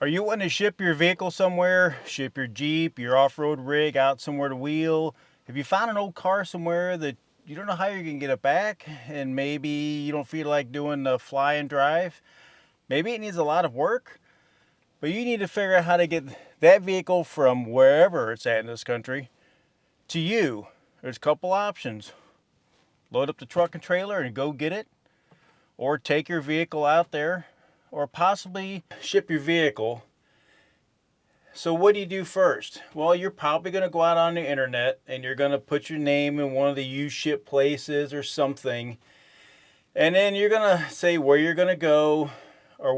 Are you wanting to ship your vehicle somewhere? Ship your Jeep, your off-road rig out somewhere to wheel? Have you found an old car somewhere that you don't know how you're gonna get it back, and maybe you don't feel like doing the fly and drive? Maybe it needs a lot of work, but you need to figure out how to get that vehicle from wherever it's at in this country to you. There's a couple options. Load up the truck and trailer and go get it, or take your vehicle out there, or possibly ship your vehicle. So what do you do first? Well, you're probably going to go out on the internet and you're going to put your name in one of the used ship places or something. And then you're going to say where you're going to go, or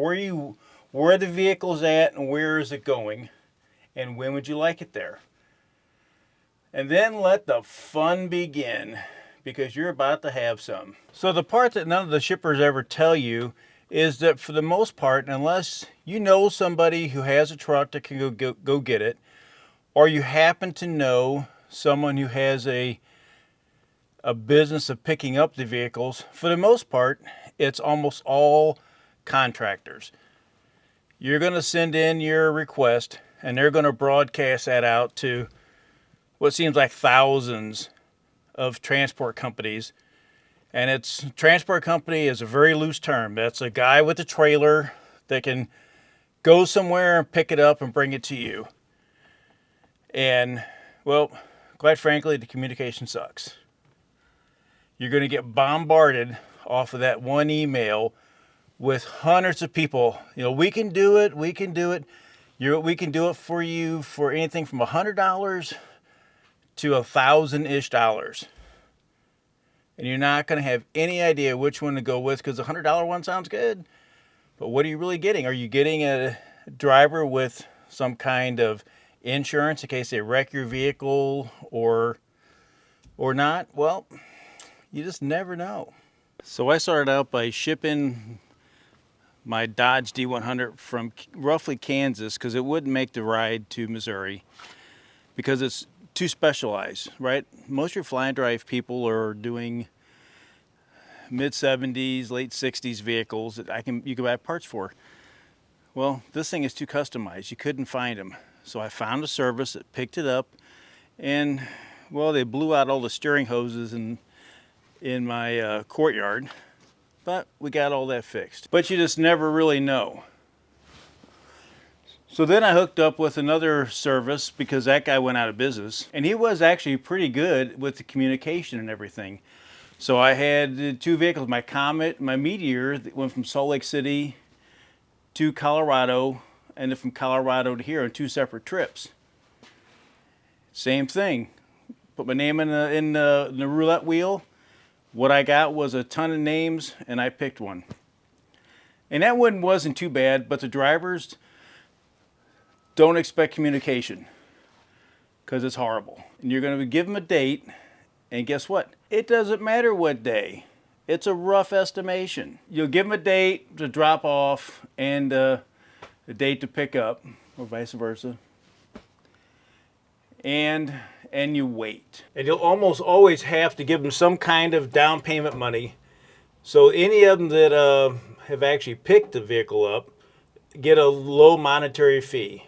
where the vehicle's at and where is it going, and when would you like it there. And then let the fun begin, because you're about to have some. So the part that none of the shippers ever tell you is that for the most part, unless you know somebody who has a truck that can go get it, or you happen to know someone who has a business of picking up the vehicles, for the most part, it's almost all contractors. You're going to send in your request, and they're going to broadcast that out to what seems like thousands of transport companies. And it's transport company is a very loose term. That's a guy with a trailer that can go somewhere and pick it up and bring it to you. And, well, quite frankly, the communication sucks. You're going to get bombarded off of that one email with hundreds of people. You know, we can do it. We can do it. We can do it for you for anything from $100 to $1,000-ish. And you're not going to have any idea which one to go with, because the $100 one sounds good. But what are you really getting? Are you getting a driver with some kind of insurance in case they wreck your vehicle or not? Well, you just never know. So I started out by shipping my Dodge D100 from roughly Kansas, because it wouldn't make the ride to Missouri because it's too specialized, right? Most of your fly and drive people are doing mid-70s, late 60s vehicles that you can buy parts for. Well, this thing is too customized. You couldn't find them. So I found a service that picked it up, and well, they blew out all the steering hoses in my courtyard, but we got all that fixed. But you just never really know. So then I hooked up with another service, because that guy went out of business, and he was actually pretty good with the communication and everything. So I had two vehicles, my Comet, my Meteor, that went from Salt Lake City to Colorado, and then from Colorado to here on two separate trips. Same thing. Put my name in the roulette wheel. What I got was a ton of names, and I picked one. And that one wasn't too bad, but the drivers don't expect communication, because it's horrible. And you're going to give them a date, and guess what? It doesn't matter what day. It's a rough estimation. You'll give them a date to drop off and a date to pick up, or vice versa. And you wait. And you'll almost always have to give them some kind of down payment money. So any of them that have actually picked the vehicle up get a low monetary fee.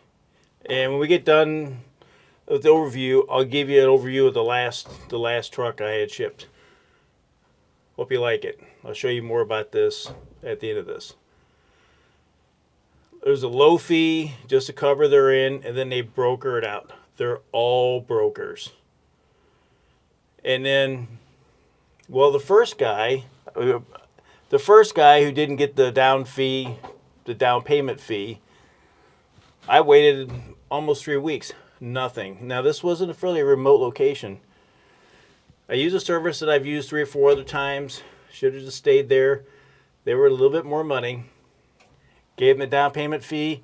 And when we get done with the overview, I'll give you an overview of the last truck I had shipped. Hope you like it. I'll show you more about this at the end of this. There's a low fee just to cover their in, and then they broker it out. They're all brokers. And then, well, the first guy who didn't get the down payment fee, I waited almost 3 weeks. Nothing. Now, this wasn't a fairly remote location. I used a service that I've used 3 or 4 other times. Should have just stayed there. They were a little bit more money. Gave them a down payment fee.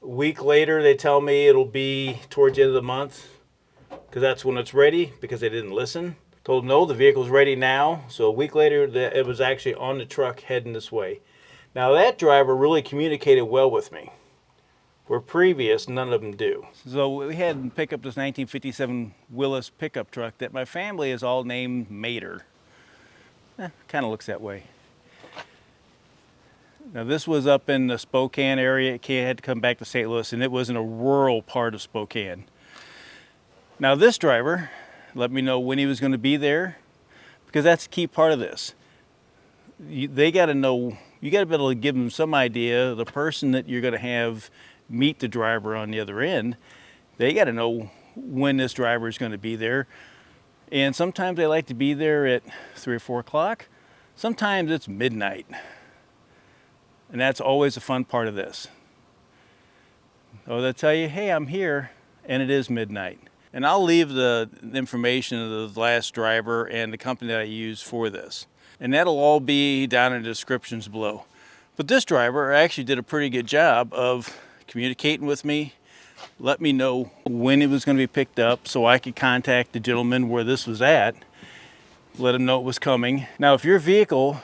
A week later, they tell me it'll be towards the end of the month, because that's when it's ready, because they didn't listen. Told them, no, the vehicle's ready now. So a week later, it was actually on the truck heading this way. Now, that driver really communicated well with me, where previous, none of them do. So we had to pick up this 1957 Willis pickup truck that my family is all named Mater. Kind of looks that way. Now this was up in the Spokane area. It had to come back to St. Louis, and it was in a rural part of Spokane. Now this driver let me know when he was going to be there, because that's a key part of this. They got to know, you got to be able to give them some idea, the person that you're going to have meet the driver on the other end, they got to know when this driver is going to be there. And sometimes they like to be there at 3 or 4 o'clock. Sometimes it's midnight. And that's always a fun part of this. Oh, they'll tell you, hey, I'm here, and it is midnight. And I'll leave the information of the last driver and the company that I use for this. And that'll all be down in the descriptions below. But this driver actually did a pretty good job of communicating with me, let me know when it was going to be picked up so I could contact the gentleman where this was at, let him know it was coming. Now, if your vehicle,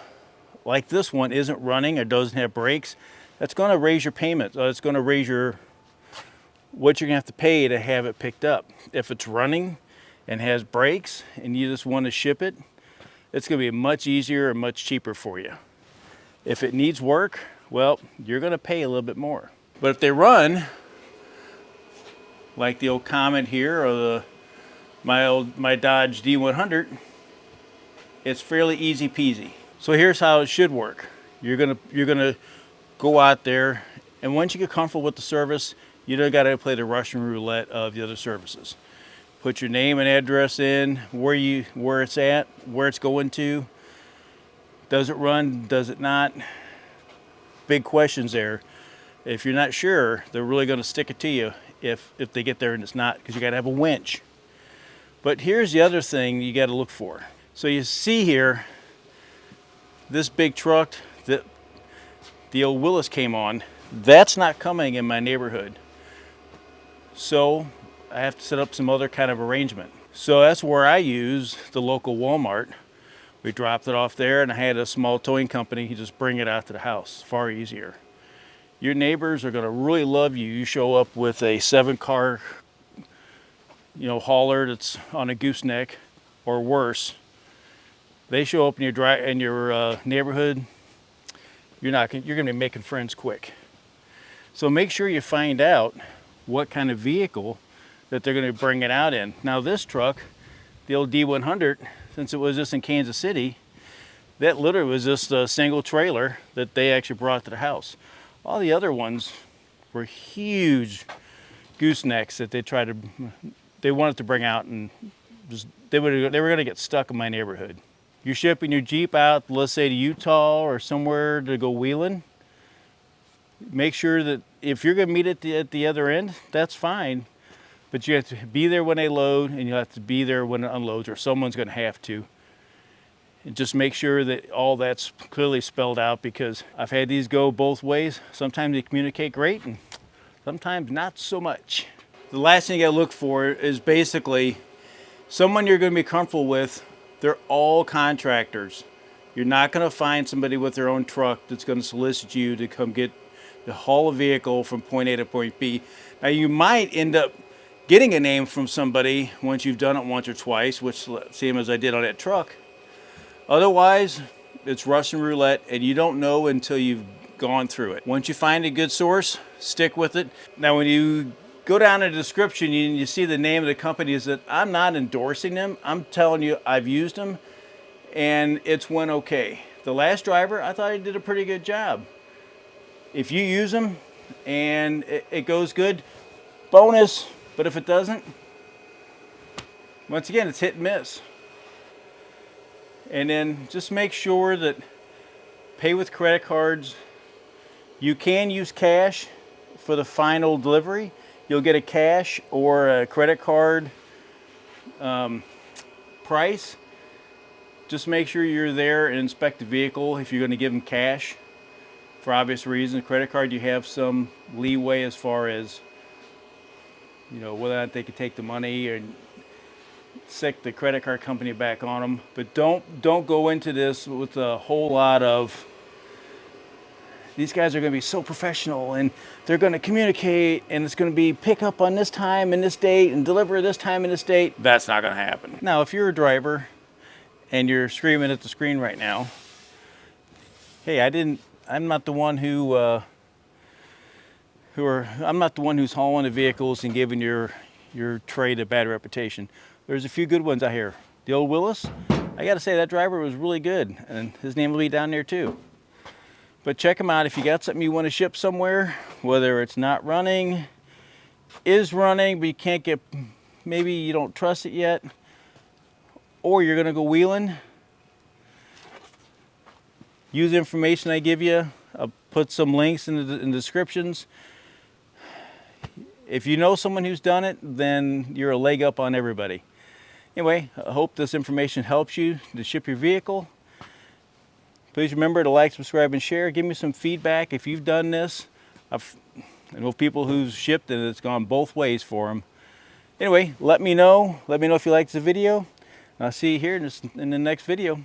like this one, isn't running or doesn't have brakes, that's going to raise your payment. It's going to raise what you're going to have to pay to have it picked up. If it's running and has brakes and you just want to ship it, it's going to be much easier and much cheaper for you. If it needs work, well, you're going to pay a little bit more. But if they run, like the old Comet here or my Dodge D100, it's fairly easy peasy. So here's how it should work. You're gonna go out there, and once you get comfortable with the service, you don't gotta play the Russian roulette of the other services. Put your name and address in, where it's at, where it's going to. Does it run? Does it not? Big questions there. If you're not sure, they're really gonna stick it to you if they get there and it's not, because you gotta have a winch. But here's the other thing you gotta look for. So you see here, this big truck that the old Willis came on, that's not coming in my neighborhood. So I have to set up some other kind of arrangement. So that's where I use the local Walmart. We dropped it off there, and I had a small towing company just bring it out to the house. Far easier. Your neighbors are going to really love you. You show up with a 7-car, hauler that's on a gooseneck or worse. They show up in your neighborhood. You're going to be making friends quick. So make sure you find out what kind of vehicle that they're going to bring it out in. Now this truck, the old D100, since it was just in Kansas City, that literally was just a single trailer that they actually brought to the house. All the other ones were huge goosenecks that they wanted to bring out, and they were going to get stuck in my neighborhood. You're shipping your Jeep out, let's say to Utah or somewhere to go wheeling. Make sure that if you're going to meet at the other end, that's fine. But you have to be there when they load, and you have to be there when it unloads, or someone's going to have to. And just make sure that all that's clearly spelled out, because I've had these go both ways. Sometimes they communicate great, and sometimes not so much. The last thing you gotta look for is basically someone you're gonna be comfortable with. They're all contractors. You're not gonna find somebody with their own truck that's gonna solicit you to come haul a vehicle from point A to point B. Now you might end up getting a name from somebody once you've done it once or twice, which same as I did on that truck. Otherwise, it's Russian roulette, and you don't know until you've gone through it. Once you find a good source, stick with it. Now, when you go down in the description, you see the name of the companies that I'm not endorsing them. I'm telling you, I've used them, and it's went okay. The last driver, I thought he did a pretty good job. If you use them and it goes good, bonus. But if it doesn't, once again, it's hit and miss. And then just make sure that pay with credit cards. You can use cash for the final delivery. You'll get a cash or a credit card price. Just make sure you're there and inspect the vehicle if you're going to give them cash. For obvious reasons, credit card, you have some leeway as far as whether or not they can take the money and sick the credit card company back on them. But don't go into this with a whole lot of, these guys are going to be so professional and they're going to communicate and it's going to be pick up on this time and this date and deliver this time and this date. That's not going to happen. Now, if you're a driver and you're screaming at the screen right now, hey, I didn't I'm not the one I'm not the one who's hauling the vehicles and giving your trade a bad reputation. There's a few good ones out here. The old Willis, I gotta say that driver was really good, and his name will be down there too. But check them out if you got something you want to ship somewhere, whether it's not running, is running, but you can't get, maybe you don't trust it yet, or you're gonna go wheeling. Use the information I give you. I'll put some links in the descriptions. If you know someone who's done it, then you're a leg up on everybody. Anyway, I hope this information helps you to ship your vehicle. Please remember to like, subscribe, and share. Give me some feedback if you've done this. I know people who've shipped and it's gone both ways for them. Anyway, let me know. Let me know if you liked the video. I'll see you here in the next video.